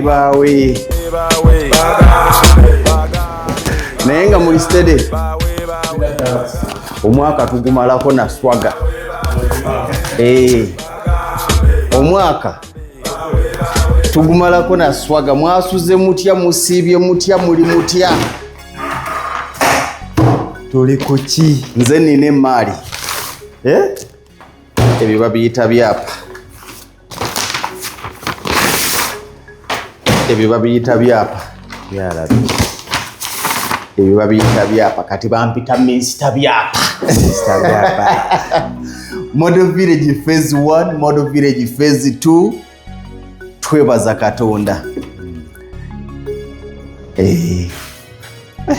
Bawe naye nga muli steady omwaka tugumalako na swaga omwaka tugumalako na swaga. Mwasuze mutya, musiibye mutya, muli mutya? Tuli kuki? Nze nina emaali ebyo babiyita byapa. Ebyo babiyita byapa. Ebyo babiyita byapa. Kati bampita minisita byapa. Model Village Phase 1, Model Village Phase 2. Twebaza Katonda.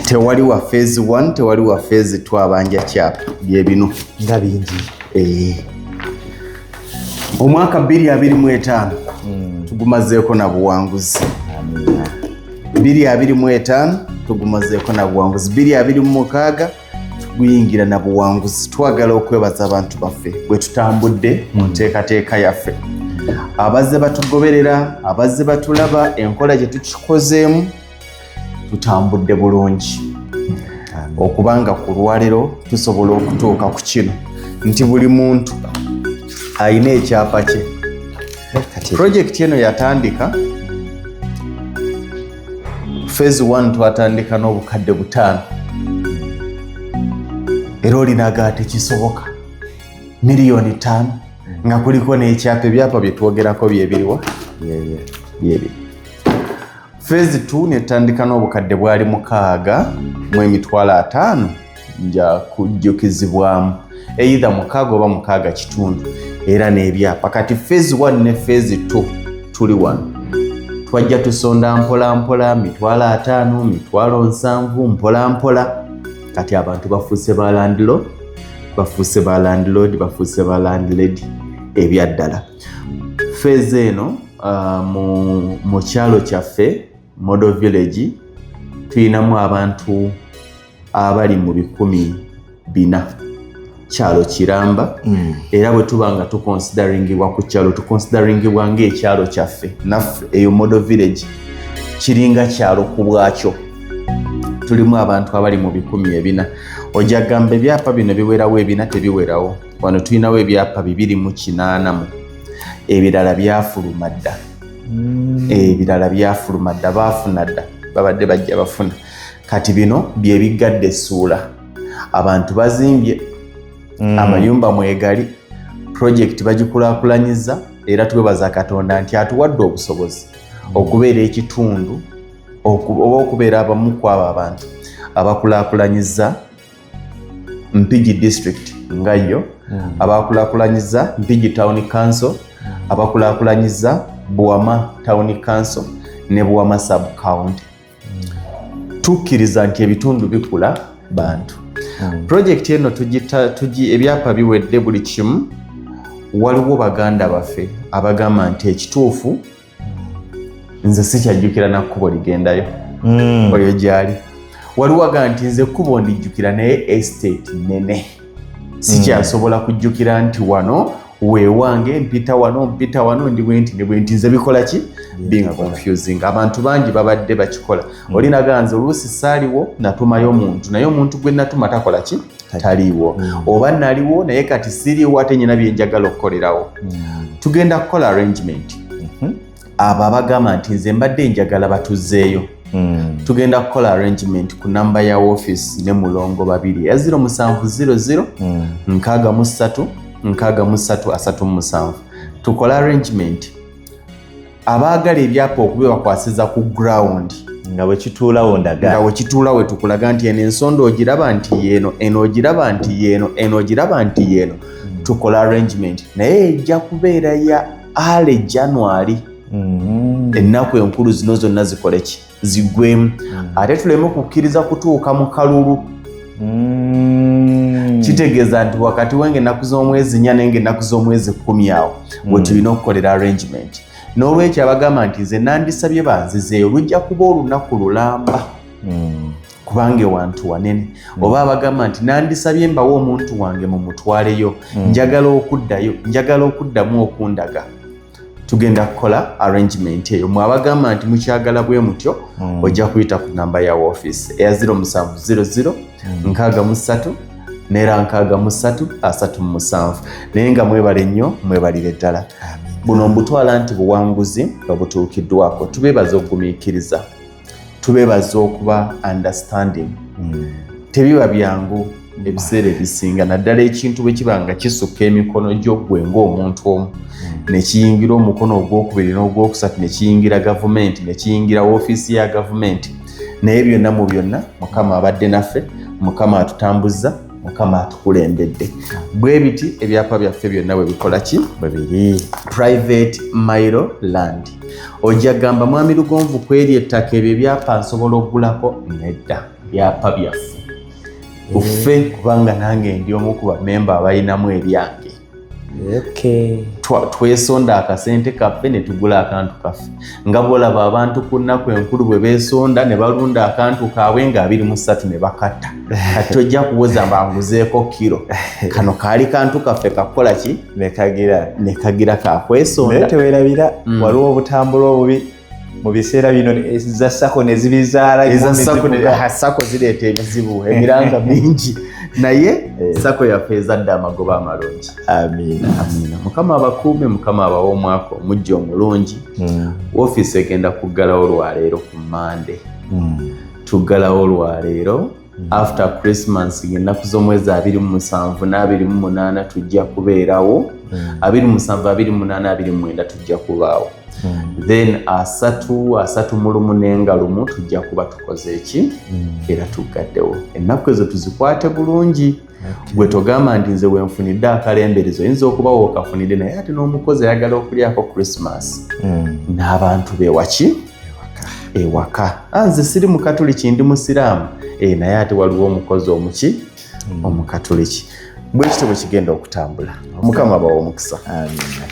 Tewali wa Phase 1, tewali wa Phase 2 abanja kyapa. Bye bino nga bingi. Omwaka 2025 tugumazeeko na buwanguzi. 2025 tugumazeeko na buwanguzi. 2026 tuguyingira na buwanguzi. Twagala okwebaza abantu baffe bwe tutambudde mu nteekateeka yaffe. Abazze batugoberera, abazze batulaba, enkola gye tukikozeemu tutambudde bulungi. Okubanga ku lwaliro tusobola okutuuka ku kino nti buli muntu ayina ekyapa kye. Project eno yatandika Phase 1 twatandika n'obukadde 5. Era olinaga tekisoboka miliyoni 5 nga kuliko n'ekyapa. Ebyapa bye twogerako byebiriwa byebiri. Phase 2 netandika n'obukadde bwali 6 mu emitwalo 5 nja kujjukizibwamu either 6 oba 6 kitundu era n'ebyapa. Kati Phase 1 ne Phase 2 tuli wano. Twajja tusonda mpola mpola, mitwalo 5, mitwalo 7, mpola mpola. Kati abantu bafuuse ba landlord, bafuuse ba landlord, bafuuse ba landlady ebyaddala. Phase eno mu kyalo kyaffe Model Village tuyinamu abantu abali mu 400 kyalo kiramba. Era bwe tubanga tuconsideringibwa ku kyalo tuconsideringibwa ng'ekyalo kyaffe naffe eyo Model Village kiringa kyalo ku bwakyo. Tulimu abantu abali mu 400. Ojja gamba ebyapa bino biwerawo, ebina tebiwerawo. Wano tuyinawo ebyapa 280. Ebirala byafuluma dda. Ebirala byafuluma dda, baafuna dda, babadde bajja bafuna. Kati bino bye bigadde essuula. Abantu bazimbye amayumba mwegali. Project bagikulaakulanyiza era twebaza Katonda nti atuwadde obusobozi okubeera ekitundu oba okubeera abamu ku abo abantu abakulaakulanyiza Mpigi District nga yo, abakulaakulanyiza Mpigi Town Council, abakulaakulanyiza Buwama Town Council ne Buwama Sub County. Tukkiriza nti ebitundu bikula bantu. Project eno ebyapa biwedde buli kimu. Waliwo baganda baffe abagamba nti ekituufu nze sikyajjukira na kkubo ligendayo. Oyo gyali. Waliwo agamba nti nze kkubo ndijjukira naye estate nene. Sikyasobola kujjukira nti wano weewange, mpita wano ndi bwenti nze bikola ki? Being confusing. Abantu bangi babadde bakikola. Olinaga nze oluusi saaliwo natumayo omuntu, naye omuntu gwe natuma takola ki? Taliiwo. Oba naliwo naye kati siriiwo ate nyina bye njagala okukolerawo. Tugenda kukola arrangement. Abo abagamba nti nze mbadde njagala batuzeeyo. Tugenda kukola arrangement ku namba ya office ne mulongo 2 ya 0700 63 6337. Tukola arrangement. Abaagala ebyapa okuba bakwasiza ku ground nga bwe kituulawo ndaga. Nga bwe kituulawo tukulaga nti eno ensonda ogiraba nti yeeno, eno ogiraba nti yeeno, eno ogiraba nti yeeno. Tukola arrangement. Naye ejja kubeera ya ale January. Ennaku enkulu zino zonna zikole ki? Zigwemu. Ate tuleme kukkiriza kutuuka mu kalulu. Kitegeeza nti wakati wenge ennaku z'omwezi 4 nenge ennaku z'omwezi 10 awo bwe tulina okukolera arrangement. N'olwekyo abagamba nti nze nandisabye banzizeeyo lujja kuba olunaku lulamba kubanga ewantu wanene. Oba abagamba nti nandisabye mbawo omuntu wange mu mutwaleyo, njagala okuddayo, njagala okuddamu okundaga. tugenda kukola arrangement eyo. Mwabagamba nti mukyagala bwe mutyo ojja kuyita ku namba ya office eya 0700 63 nera 63 naye nga mwebale nnyo mwebalire ddala. Buno mbutwala nti buwanguzi nga butuukiddwako. Tubeebaza okugumiikiriza, tubeebaza okuba understanding. Tebiba byangu ebiseera ebisinga naddala ekintu bwe kiba nga kisukka emikono gyo ggwe ng'omuntu omu ne kiyingira omukono ogwokubiri n'ogwokusatu ne kiyingira gavumenti ne kiyingira woofiisi ya gavumenti. Naye byonna mu byonna Mukama abadde naffe, Mukama atutambuza, Mukama atukulembedde. Bwe biti ebyapa byaffe byonna bwe bikola ki? Bwe biri private mile land. Ojja gamba Mwami Lugonvu kweri ettaka ebyo ebyapa nsobola okugulako? Nedda, byapa byaffe uffe kubanga nange ndi omu ku bamemba abalinamu ebyange. Twesonda akasente kaffe ne tugula akantu kaffe. Nga bw'olaba abantu ku nnaku enkulu bwe beesonda ne balunda akantu kaabwe nga 23 ne bakatta. Kati tojja kuwoza mbanguzeeko kiro. Kano kaali kantu kaffe kakola ki? Ne kagira kakwesonda. Naye teweerabira waliwo obutambula obubi mu biseera bino za sako ne zibizaala. Eza sako zireeta ebizibu emiranga mingi. Naye sako yaffe ezadde amagoba amalungi. Amiina. Mukama abakuume, Mukama abawa omwaka omujja omulungi. Woofiisi egenda kuggalawo olwaleero ku Mande. Tuggalawo olwaleero after Christmas ennaku z'omwezi 27 n'28 tujja kubeerawo. 27, 28, 29 tujja kubaawo. Then asatu mu lumu n'enga lumu tujja kuba tukoze eki era tugaddewo. Ennaku ezo tuzikwate bulungi. Gwe togamba nti nze wenfunidde akalemberezo oyinza okuba wookafunidde naye ate n'omukozi ayagala okulyako Christmas n'abantu bewaki ewaka. Nze siri mukatuliki ndi musiraamu naye ate waliwo omukozi omuki omukatuliki. Bwe kityo bwe kigenda okutambula. Mukama abawa omukisa. Amiina.